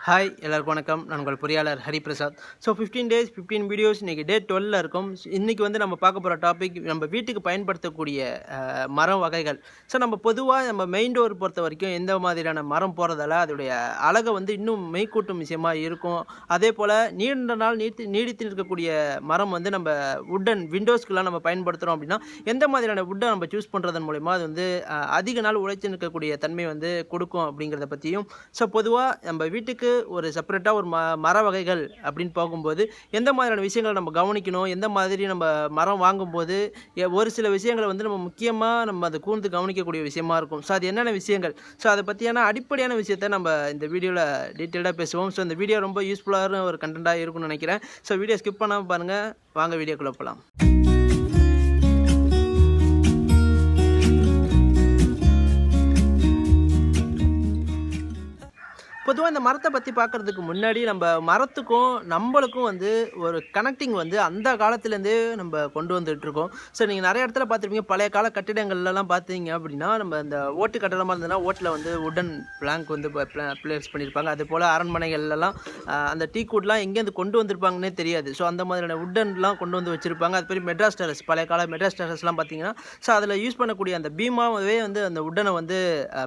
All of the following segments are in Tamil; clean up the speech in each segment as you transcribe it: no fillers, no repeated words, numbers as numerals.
ஹாய் எல்லாருக்கும் வணக்கம். நான் உங்கள் பொறியாளர் ஹரிபிரசாத். ஸோ 15 டேஸ் 15 வீடியோஸ் இன்றைக்கி டே 12 இருக்கும். இன்றைக்கி வந்து நம்ம பார்க்க போகிற டாபிக் நம்ம வீட்டுக்கு பயன்படுத்தக்கூடிய மரம் வகைகள். ஸோ நம்ம பொதுவாக நம்ம மெயின் டோர் பொறுத்த வரைக்கும் எந்த மாதிரியான மரம் போகிறதால அதோடைய அழகை வந்து இன்னும் மெய்கூட்டும் விஷயமாக இருக்கும். அதே போல் நீண்ட நாள் நீடித்து இருக்கக்கூடிய மரம் வந்து நம்ம வுட்டன் விண்டோஸ்க்கெலாம் நம்ம பயன்படுத்துகிறோம் அப்படின்னா எந்த மாதிரியான வுட்டை நம்ம சூஸ் பண்ணுறதன் மூலிமா அது வந்து அதிக நாள் உழைச்சி நிற்கக்கூடிய தன்மை வந்து கொடுக்கும் அப்படிங்கிறத பற்றியும். ஸோ பொதுவாக நம்ம வீட்டுக்கு ஒரு செப்பரேட்டாக ஒரு மர வகைகள் அப்படின்னு போகும்போது எந்த மாதிரியான விஷயங்களை நம்ம கவனிக்கணும், எந்த மாதிரி நம்ம மரம் வாங்கும்போது ஒரு சில விஷயங்களை வந்து நம்ம முக்கியமாக நம்ம அதை கூர்ந்து கவனிக்கக்கூடிய விஷயமா இருக்கும். ஸோ அது என்னென்ன விஷயங்கள், ஸோ அதை பற்றியான அடிப்படையான விஷயத்தை நம்ம இந்த வீடியோவில் டீட்டெயிலாக பேசுவோம். ஸோ இந்த வீடியோ ரொம்ப யூஸ்ஃபுல்லான ஒரு கண்டென்ட்டாக இருக்கும்னு நினைக்கிறேன். ஸோ வீடியோ ஸ்கிப் பண்ணாமல் பாருங்கள். வாங்க வீடியோக்குள்ளே போகலாம். பொதுவாக இந்த மரத்தை பற்றி பார்க்குறதுக்கு முன்னாடி நம்ம மரத்துக்கும் நம்மளுக்கும் வந்து ஒரு கனெக்டிங் வந்து அந்த காலத்துலேருந்தே நம்ம கொண்டு வந்துட்டுருக்கோம். ஸோ நீங்கள் நிறைய இடத்துல பார்த்துருப்பீங்க, பழைய கால கட்டிடங்கள்லாம் பார்த்தீங்க அப்படின்னா நம்ம இந்த ஓட்டு கட்டடமாக இருந்ததுன்னா ஓட்டில் வந்து வுடன் பிளாங்க் வந்து பிளேஸ் பண்ணியிருப்பாங்க. அது போல் அரண்மனைகள்லாம் அந்த டீ கூட்லாம் எங்கேருந்து கொண்டு வந்திருப்பாங்கன்னே தெரியாது. ஸோ அந்த மாதிரியான வுட்டன்லாம் கொண்டு வந்து வச்சுருப்பாங்க. அது பெரிய மெட்ராஸ் டெரஸ், பழைய கால மெட்ராஸ் டெரஸ்லாம் பார்த்தீங்கன்னா ஸோ அதில் யூஸ் பண்ணக்கூடிய அந்த பீமாவே வந்து அந்த வுட்டனை வந்து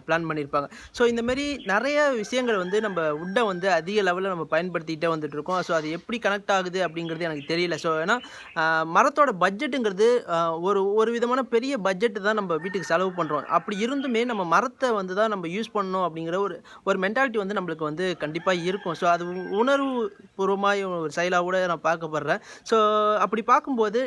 பிளான் பண்ணியிருப்பாங்க. ஸோ இந்தமாரி நிறைய விஷயங்கள் வந்து நம்ம வுட்டை வந்து அதிக லெவலில் நம்ம பயன்படுத்திக்கிட்டே வந்துட்டு இருக்கோம். ஸோ அது எப்படி கனெக்ட் ஆகுது அப்படிங்கிறது எனக்கு தெரியல. ஸோ ஏன்னா மரத்தோட பட்ஜெட்டுங்கிறது ஒரு விதமான பெரிய பட்ஜெட்டு தான் நம்ம வீட்டுக்கு செலவு பண்ணுறோம். அப்படி இருந்துமே நம்ம மரத்தை வந்து தான் நம்ம யூஸ் பண்ணணும் அப்படிங்கிற ஒரு மென்டாலிட்டி வந்து நம்மளுக்கு வந்து கண்டிப்பாக இருக்கும். ஸோ அது உணர்வு பூர்வமாக ஒரு செயலாக கூட நான் பார்க்கப்படுறேன். ஸோ அப்படி பார்க்கும்போது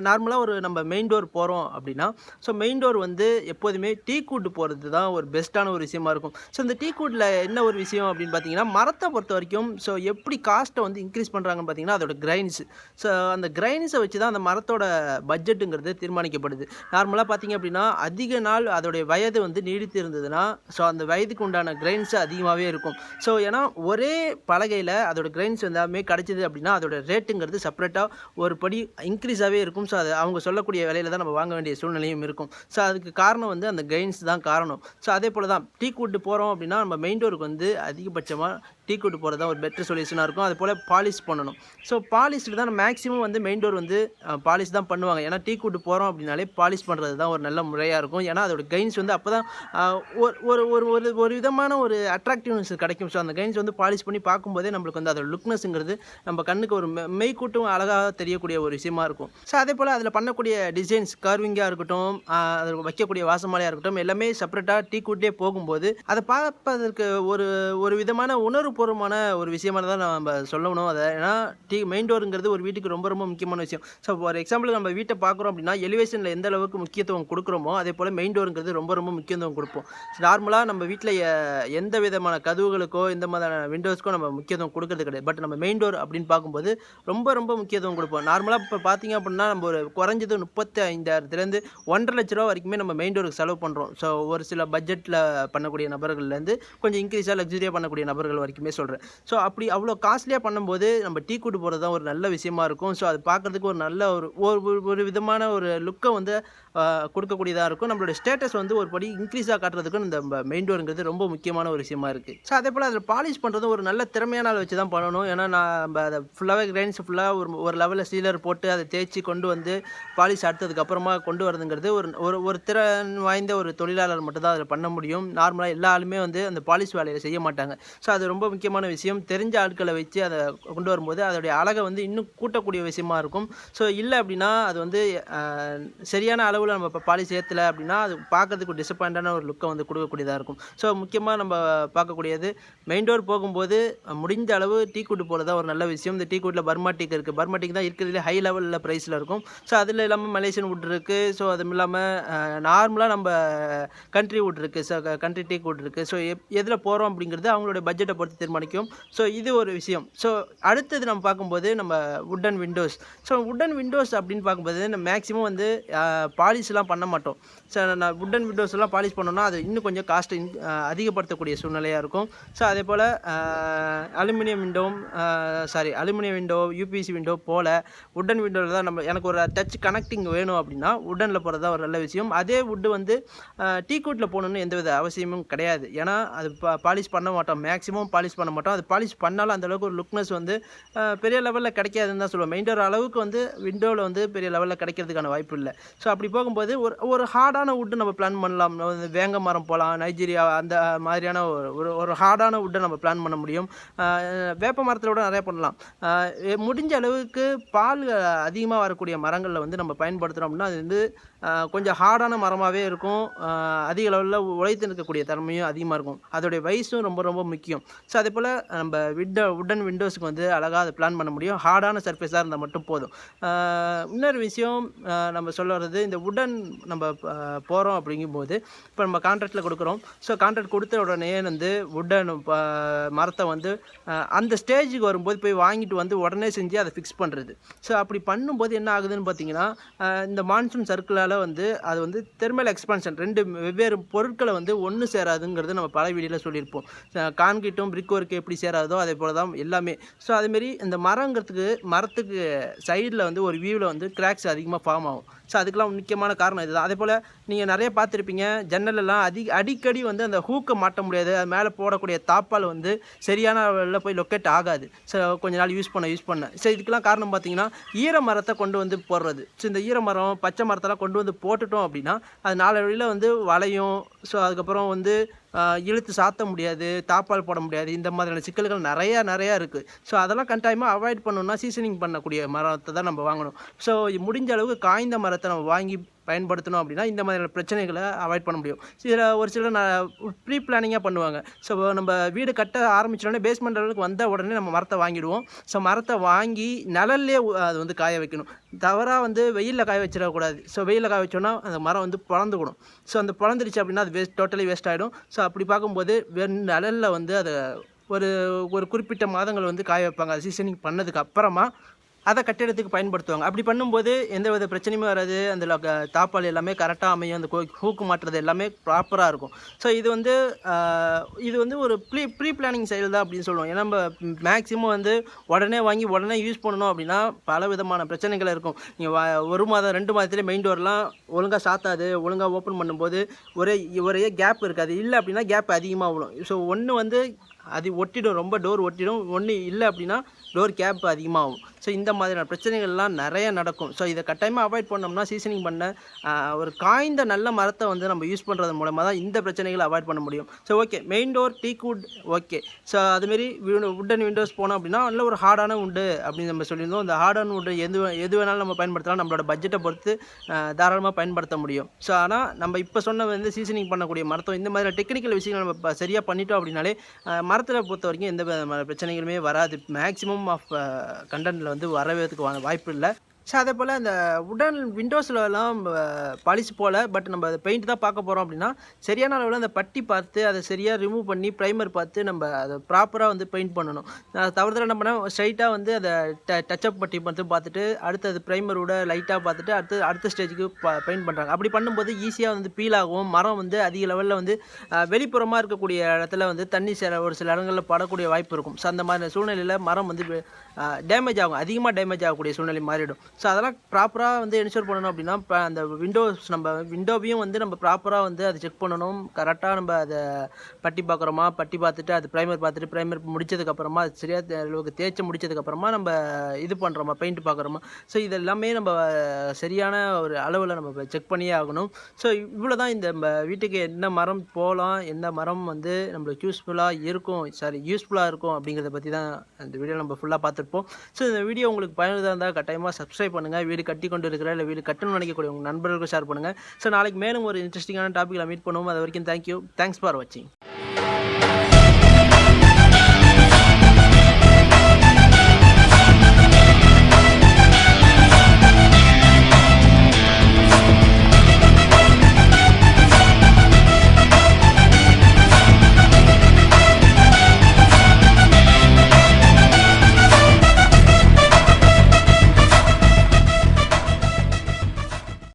நார்மலாக நம்ம மெயின் டோர் போகிறோம் அப்படின்னா ஸோ மெயின் டோர் வந்து எப்போதுமே டீ கூட்டு போகிறது தான் ஒரு பெஸ்ட்டான ஒரு விஷயமா இருக்கும். ஸோ இந்த டீ கூட்டில் என்ன ஒரு விஷயம் அப்படின்னு பார்த்தீங்கன்னா மரத்தை பொறுத்த வரைக்கும் ஸோ எப்படி காஸ்ட்டை வந்து இன்க்ரீஸ் பண்ணுறாங்கன்னு பார்த்தீங்கன்னா அதோட கிரைன்ஸ். ஸோ அந்த கிரைன்ஸை வச்சு தான் அந்த மரத்தோட பட்ஜெட்டுங்கிறது தீர்மானிக்கப்படுது. நார்மலாக பார்த்தீங்க அப்படின்னா அதிக நாள் அதோடைய வயது வந்து நீடித்து இருந்ததுன்னா ஸோ அந்த வயதுக்கு உண்டான கிரைன்ஸ் அதிகமாகவே இருக்கும். ஸோ ஏன்னா ஒரே பலகையில் அதோட கிரைன்ஸ் எல்லாமே கிடச்சிது அப்படின்னா அதோட ரேட்டுங்கிறது செப்பரேட்டாக ஒரு படி இன்க்ரீஸாகவே இருக்கும். ஸோ அது அவங்க சொல்லக்கூடிய விலையில் தான் நம்ம வாங்க வேண்டிய சூழ்நிலையும் இருக்கும். ஸோ அதுக்கு காரணம் வந்து அந்த கிரைன்ஸ் தான் காரணம். ஸோ அதே போல் தான் டீ கூட்டு போகிறோம் அப்படின்னா நம்ம மெயின் டோருக்கு வந்து அதிகபட்சமாக டீ கூட்டு போகிறது தான் ஒரு பெட்டர் சொல்யூஷனாக இருக்கும். அது போல் பாலிஷ் பண்ணணும். ஸோ பாலிஷ்டு தான் மேக்ஸிமம் வந்து மெயின் டோர் வந்து பாலிஷ் தான் பண்ணுவாங்க. ஏன்னா டீ கூட்டு போகிறோம் அப்படின்னாலே பாலிஷ் பண்ணுறது தான் ஒரு நல்ல முறையாக இருக்கும். ஏன்னா அதோட கைன்ஸ் வந்து அப்போ தான் ஒரு ஒரு ஒரு விதமான ஒரு அட்ராக்டிவ்னஸ் கிடைக்கும். ஸோ அந்த கைன்ஸ் வந்து பாலிஷ் பண்ணி பார்க்கும்போதே நம்மளுக்கு வந்து அதோட லுக்னஸ்ங்கிறது நம்ம கண்ணுக்கு ஒரு மெய்கூட்டும் அழகாக தெரியக்கூடிய ஒரு விஷயமா இருக்கும். ஸோ அதே போல் அதில் பண்ணக்கூடிய டிசைன்ஸ் கர்விங்காக இருக்கட்டும், அதில் வைக்கக்கூடிய வாசமாலையாக இருக்கட்டும், எல்லாமே செப்பரேட்டாக டீ கூட்டே போகும்போது அதை பார்ப்பதற்கு ஒரு விதமான உணர்வுபூர்வமான ஒரு விஷயமாக தான் நம்ம சொல்லணும். அதை ஏன்னா மெயின் டோருங்கிறது ஒரு வீட்டுக்கு ரொம்ப ரொம்ப முக்கியமான விஷயம். ஸோ ஃபார் எக்ஸாம்பிள் நம்ம வீட்டை பார்க்குறோம் அப்படின்னா எலிவேஷனில் எந்த அளவுக்கு முக்கியத்துவம் கொடுக்குறோமோ அதே போல் மெயின் டோருங்கிறது ரொம்ப ரொம்ப முக்கியத்துவம் கொடுப்போம். நார்மலாக நம்ம வீட்டில் எந்த விதமான கதவுகளுக்கோ எந்த மாதிரியான விண்டோஸ்க்கோ நம்ம முக்கியத்துவம் கொடுக்கறது கிடையாது. பட் நம்ம மெயின் டோர் அப்படின்னு பார்க்கும்போது ரொம்ப ரொம்ப முக்கியத்துவம் கொடுப்போம். நார்மலாக இப்போ பார்த்தீங்க அப்படின்னா நம்ம ஒரு குறைஞ்சது 35,000 1.5 லட்ச ரூபா வரைக்குமே நம்ம மெயின் டோருக்கு செலவு பண்ணுறோம். ஸோ ஒரு சில பட்ஜெட்டில் பண்ணக்கூடிய நபர்கள்லேருந்து கொஞ்சம் இன்க்ரீஸாக லக்ஸரியாக பண்ணக்கூடிய நபர்கள் வரைக்குமே சொல்கிறேன். ஸோ அப்படி அவ்வளோ காஸ்ட்லியாக பண்ணும்போது நம்ம டீ கூட்டு போகிறது தான் ஒரு நல்ல விஷயமா இருக்கும். ஸோ அது பார்க்குறதுக்கு ஒரு நல்ல ஒரு விதமான ஒரு லுக்கை வந்து கொடுக்கக்கூடியதாக இருக்கும். நம்மளோட ஸ்டேட்டஸ் வந்து ஒரு படி இன்க்ரீஸாக காட்டுறதுக்கும் இந்த மெயின் டோருங்கிறது ரொம்ப முக்கியமான ஒரு விஷயமா இருக்குது. ஸோ அதே போல் அதில் பாலிஷ் பண்ணுறது ஒரு நல்ல திறமையான ஆள் வச்சு தான் பண்ணணும். ஏன்னா நம்ம அதை ஃபுல்லாகவே கிரைன்ஸ் ஃபுல்லாக ஒரு லெவலில் சீலர் போட்டு அதை தேய்ச்சி கொண்டு வந்து பாலிஷ் அடுத்ததுக்கப்புறமா கொண்டு வரதுங்கிறது ஒரு திறன் வாய்ந்த ஒரு தொழிலாளர் மட்டும் தான் அதில் பண்ண முடியும். நார்மலாக எல்லா ஆளுமே வந்து அந்த பாலிஷ் வேலையை செய்ய மாட்டாங்க. ஸோ அது ரொம்ப முக்கியமான விஷயம். தெரிஞ்ச ஆட்களை வச்சு அதை கொண்டு வரும்போது அதோடைய அழகை வந்து இன்னும் கூட்டக்கூடிய விஷயமா இருக்கும். ஸோ இல்லை அப்படின்னா அது வந்து சரியான அளவில் நம்ம இப்போ பாலிஷ் ஏற்றலை அப்படின்னா அது பார்க்கறதுக்கு டிசப்பாயிண்டான ஒரு லுக்கை வந்து கொடுக்கக்கூடியதாக இருக்கும். ஸோ முக்கியமாக நம்ம பார்க்கக்கூடியது மெயின் டோர் போகும்போது முடிஞ்ச அளவு டீ கூட்டு போகிறது தான் ஒரு நல்ல விஷயம். இந்த டீ கூட்டில் பர்மா டீக்கு இருக்குது. பர்மா டீக்கு தான் இருக்கிறதுலே ஹை லெவலில் ப்ரைஸில் இருக்கும். ஸோ அதில் இல்லாமல் மலேசியன் வுட் இருக்குது. ஸோ அதுவும் இல்லாமல் நார்மலாக நம்ம கண்ட்ரி வுட் இருக்குது. ஸோ கண்ட்ரி டீ வுட் இருக்குது. ஸோ எதில் போகிறோம் அப்படிங்கிறது அவங்களுடைய பட்ஜெட்டை பொறுத்து தீர்மானிக்கும். ஸோ இது ஒரு விஷயம். ஸோ அடுத்தது நம்ம பார்க்கும்போது நம்ம wooden Windows. So wooden Windows அப்படின்னு பார்க்கும்போது நம்ம மேக்ஸிமம் வந்து பாலிஷ்லாம் பண்ண மாட்டோம். நான் வுட்டன் விண்டோஸ்லாம் பாலிஷ் பண்ணோம்னா அது இன்னும் கொஞ்சம் காஸ்ட் அதிகப்படுத்தக்கூடிய சூழ்நிலையாக இருக்கும். ஸோ அதே போல் அலுமினியம் விண்டோ, யூபிசி விண்டோ போல் வுட்டன் விண்டோவில் தான் எனக்கு ஒரு டச் கனெக்டிங் வேணும் அப்படின்னா வுட்டனில் போகிறது தான் ஒரு நல்ல விஷயம். அதே வுட்டு வந்து டீக்வுட்டில் போகணுன்னு எந்தவித அவசியமும் கிடையாது. ஏன்னா அது பாலிஷ் பண்ண மாட்டோம், மேக்ஸிமம் பாலிஷ் பண்ண மாட்டோம். அது பாலிஷ் பண்ணாலும் அந்தளவுக்கு ஒரு லுக்னஸ் வந்து பெரிய லெவலில் கிடைக்காதுன்னு தான் சொல்லுவோம். மெயின் டோர் அளவுக்கு வந்து விண்டோவில் வந்து பெரிய லெவலில் கிடைக்கிறதுக்கான வாய்ப்பு இல்லை. ஸோ அப்படி போகும்போது ஒரு ஹார்டான வுட்டு நம்ம பிளான் பண்ணலாம். வேங்க மரம் போகலாம், நைஜீரியா அந்த மாதிரியான ஒரு ஹார்டான வுட்டை நம்ம பிளான் பண்ண முடியும். வேப்ப மரத்தில் கூட நிறையா பண்ணலாம். முடிஞ்ச அளவுக்கு பால் அதிகமாக வரக்கூடிய மரங்களில் வந்து நம்ம பயன்படுத்துகிறோம் அப்படின்னா அது வந்து கொஞ்சம் ஹார்டான மரமாகவே இருக்கும். அதிக அளவில் உழைத்து நிற்கக்கூடிய தன்மையும் அதிகமாக இருக்கும். அதோடைய வயசும் ரொம்ப ரொம்ப முக்கியம். ஸோ அதே போல் நம்ம வுட்டன் விண்டோஸுக்கு வந்து அழகாக அதை பிளான் பண்ண முடியும். ஹார்டான சர்ஃபேஸாக இருந்தால் மட்டும் போதும். இன்னொரு விஷயம் நம்ம சொல்ல வர்றது, இந்த வுட்டன் நம்ம போகிறோம் அப்படிங்கும்போது இப்போ நம்ம கான்ட்ராக்டில் கொடுக்குறோம். ஸோ கான்ட்ராக்ட் கொடுத்த உடனே வந்து வுட்டன் மரத்தை வந்து அந்த ஸ்டேஜுக்கு வரும்போது போய் வாங்கிட்டு வந்து உடனே செஞ்சு அதை ஃபிக்ஸ் பண்ணுறது. ஸோ அப்படி பண்ணும்போது என்ன ஆகுதுன்னு பார்த்தீங்கன்னா, இந்த மான்சூன் சர்க்கிளால் வந்து அது வந்து தெர்மல் எக்ஸ்பான்ஷன் 2 வெவ்வேறு பொருட்களை வந்து ஒன்று சேராதுங்கிறது நம்ம பல வீடியோவில் சொல்லியிருப்போம். கான்கிரீட்டும் பிரிக் ஒர்க்கு எப்படி சேராதோ அதே போல் தான் எல்லாமே. ஸோ அதேமாரி இந்த மரத்துக்கு சைடில் வந்து ஒரு வியூவில் வந்து கிராக்ஸ் அதிகமாக ஃபார்ம் ஆகும். ஸோ அதுக்கெலாம் முக்கியமான காரணம் இதுதான். அதே போல் நீங்கள் நிறைய பார்த்துருப்பீங்க, ஜன்னலெல்லாம் அடிக்கடி வந்து அந்த ஹூக்கை மாட்ட முடியாது. அது மேலே போடக்கூடிய தாப்பால் வந்து சரியான அளவில் போய் லொக்கேட் ஆகாது. ஸோ கொஞ்ச நாள் யூஸ் பண்ண. ஸோ இதுக்கெல்லாம் காரணம் பார்த்தீங்கன்னா ஈர மரத்தை கொண்டு வந்து போடுறது. ஸோ இந்த ஈர மரம், பச்சை மரத்தெல்லாம் கொண்டு வந்து போட்டுட்டோம் அப்படின்னா அது நாளடைவில் வந்து வளையும். ஸோ அதுக்கப்புறம் வந்து இழுத்து சாத்த முடியாது, தாப்பால் போட முடியாது. இந்த மாதிரியான சிக்கல்கள் நிறையா இருக்குது. ஸோ அதெல்லாம் கட்டாயமாக அவாய்ட் பண்ணணும்னா சீசனிங் பண்ணக்கூடிய மரத்தை தான் நம்ம வாங்கணும். ஸோ முடிஞ்ச அளவுக்கு காய்ந்த மரத்தை நம்ம வாங்கி பயன்படுத்தணும் அப்படின்னா இந்த மாதிரியான பிரச்சனைகளை அவாய்ட் பண்ண முடியும். ஒரு சிலர் ப்ரீ பிளானிங்காக பண்ணுவாங்க. ஸோ நம்ம வீடு கட்ட ஆரம்பிச்சோடனே பேஸ்மெண்ட் லெவலுக்கு வந்த உடனே நம்ம மரத்தை வாங்கிடுவோம். ஸோ மரத்தை வாங்கி நிழல்லே அது வந்து காய வைக்கணும். தவறாக வந்து வெயிலில் காய வச்சிடக்கூடாது. ஸோ வெயிலில் காய வச்சோன்னா அந்த மரம் வந்து பொழந்துக்கணும். ஸோ அந்த பொழந்துருச்சு அப்படின்னா அது டோட்டலி வேஸ்ட் ஆகிடும். ஸோ அப்படி பார்க்கும்போது நிழலில் வந்து அதை ஒரு குறிப்பிட்ட மாதங்கள் வந்து காய வைப்பாங்க. அது சீசனிங் பண்ணதுக்கு அப்புறமா அதை கட்டிடத்துக்கு பயன்படுத்துவாங்க. அப்படி பண்ணும்போது எந்தவித பிரச்சனையுமே வராது. அந்த தாப்பால் எல்லாமே கரெக்டாக அமையும். அந்த ஹூக்கு மாட்டுறது எல்லாமே ப்ராப்பராக இருக்கும். ஸோ இது வந்து ஒரு ப்ரீ பிளானிங் செயல் தான் அப்படின்னு சொல்லுவோம். ஏன்னா நம்ம மேக்ஸிமம் வந்து உடனே வாங்கி உடனே யூஸ் பண்ணணும் அப்படின்னா பல விதமான பிரச்சனைகள் இருக்கும். நீங்கள் 1 மாதம் 2 மாதத்துலேயே மெயின் டோர்லாம் ஒழுங்காக சாத்தாது. ஒழுங்காக ஓப்பன் பண்ணும்போது ஒரே கேப் இருக்காது. இல்லை அப்படின்னா கேப் அதிகமாக விடும். ஸோ ஒன்று வந்து அது ஒட்டிடும், ரொம்ப டோர் ஒட்டிடும். ஒன்று இல்லை அப்படின்னா டோர் கேப் அதிகமாகும். ஸோ இந்த மாதிரியான பிரச்சனைகள்லாம் நிறைய நடக்கும். ஸோ இதை கட்டாயமாக அவாய்ட் பண்ணோம்னா சீசனிங் பண்ண ஒரு காய்ந்த நல்ல மரத்தை வந்து நம்ம யூஸ் பண்ணுறது மூலமாக தான் இந்த பிரச்சனைகளை அவாய்ட் பண்ண முடியும். So okay, main door teakwood okay. So அதுமாரி வுட்டன் விண்டோஸ் போனோம் அப்படின்னா நல்ல ஒரு ஹார்டான வுட்டு அப்படின்னு நம்ம சொல்லியிருந்தோம். இந்த ஹார்டான வுட்டு எது வேணாலும் நம்ம பயன்படுத்தலாம். நம்மளோட பட்ஜெட்டை பொறுத்து தாராளமாக பயன்படுத்த முடியும். ஸோ ஆனால் நம்ம இப்போ சொன்ன வந்து சீசனிங் பண்ணக்கூடிய மரத்தம் இந்த மாதிரி டெக்னிக்கல் விஷயங்கள் நம்ம சரியாக பண்ணிட்டோம் அப்படின்னாலே மரத்தில் பொறுத்த வரைக்கும் எந்த பிரச்சனைகளுமே வராது. மேக்ஸிமம் ஆஃப் கண்டென்ட்டில் வந்து வரவேறதுக்கு வாய்ப்பு இல்லை. ஸோ அதே போல் இந்த வுடன் விண்டோஸ்லலாம் பாலிஷ் போல் பட் நம்ம அதை பெயிண்ட் தான் பார்க்க போகிறோம் அப்படின்னா சரியான அளவில் அந்த பட்டி பார்த்து அதை சரியாக ரிமூவ் பண்ணி ப்ரைமர் பார்த்து நம்ம அதை ப்ராப்பராக வந்து பெயிண்ட் பண்ணணும். தவிர்த்து என்ன பண்ணால் ஸ்ட்ரைட்டாக வந்து அதை டச்சப் பட்டி பார்த்துட்டு அடுத்தது ப்ரைமரோட லைட்டாக பார்த்துட்டு அடுத்த ஸ்டேஜுக்கு பெயிண்ட் பண்ணுறாங்க. அப்படி பண்ணும்போது ஈஸியாக வந்து பீல் ஆகும். மரம் வந்து அதிக லெவலில் வந்து வெளிப்புறமாக இருக்கக்கூடிய இடத்துல வந்து தண்ணி ஒரு சில இடங்களில் படக்கூடிய வாய்ப்பு இருக்கும். ஸோ அந்த மாதிரி சூழ்நிலையில் மரம் வந்து டேமேஜ் ஆகும், அதிகமாக டேமேஜ் ஆகக்கூடிய சூழ்நிலை மாறிடும். ஸோ அதெல்லாம் ப்ராப்பராக வந்து என்ஷூர் பண்ணணும் அப்படின்னா அந்த விண்டோவையும் வந்து நம்ம ப்ராப்பராக வந்து அதை செக் பண்ணணும். கரெக்டாக நம்ம அதை பட்டி பார்த்துட்டு அது ப்ரைமர் முடித்ததுக்கப்புறமா அது சரியாக அளவுக்கு தேய்ச்சி முடித்ததுக்கப்புறமா நம்ம இது பண்ணுறோமா, பெயிண்ட் பார்க்குறோமா. ஸோ இது எல்லாமே நம்ம சரியான ஒரு அளவில் நம்ம செக் பண்ணியே ஆகணும். ஸோ இவ்வளோ தான் இந்த வீட்டுக்கு என்ன மரம் போகலாம், என்ன மரம் வந்து நம்மளுக்கு யூஸ்ஃபுல்லாக இருக்கும் அப்படிங்கிறத பற்றி தான் இந்த வீடியோ நம்ம ஃபுல்லாக பார்த்துருப்போம். ஸோ இந்த வீடியோ உங்களுக்கு பயனுள்ளதாக இருந்தால் கட்டாயமாக சப்ஸ்கிரைப் பண்ணுங்கள். வீடு கட்டி கொண்டு இருக்கிற இல்லை வீடு கட்டணும்னு நினைக்கக்கூடிய உங்கள் நண்பர்களுக்கு ஷேர் பண்ணுங்கள். ஸோ நாளைக்கு மேலும் ஒரு இன்ட்ரெஸ்டிங்கான டாப்பிக்கில் மீட் பண்ணுவோம். அது வரைக்கும் தேங்க்யூ. தேங்க்ஸ் ஃபார் வாட்சிங்.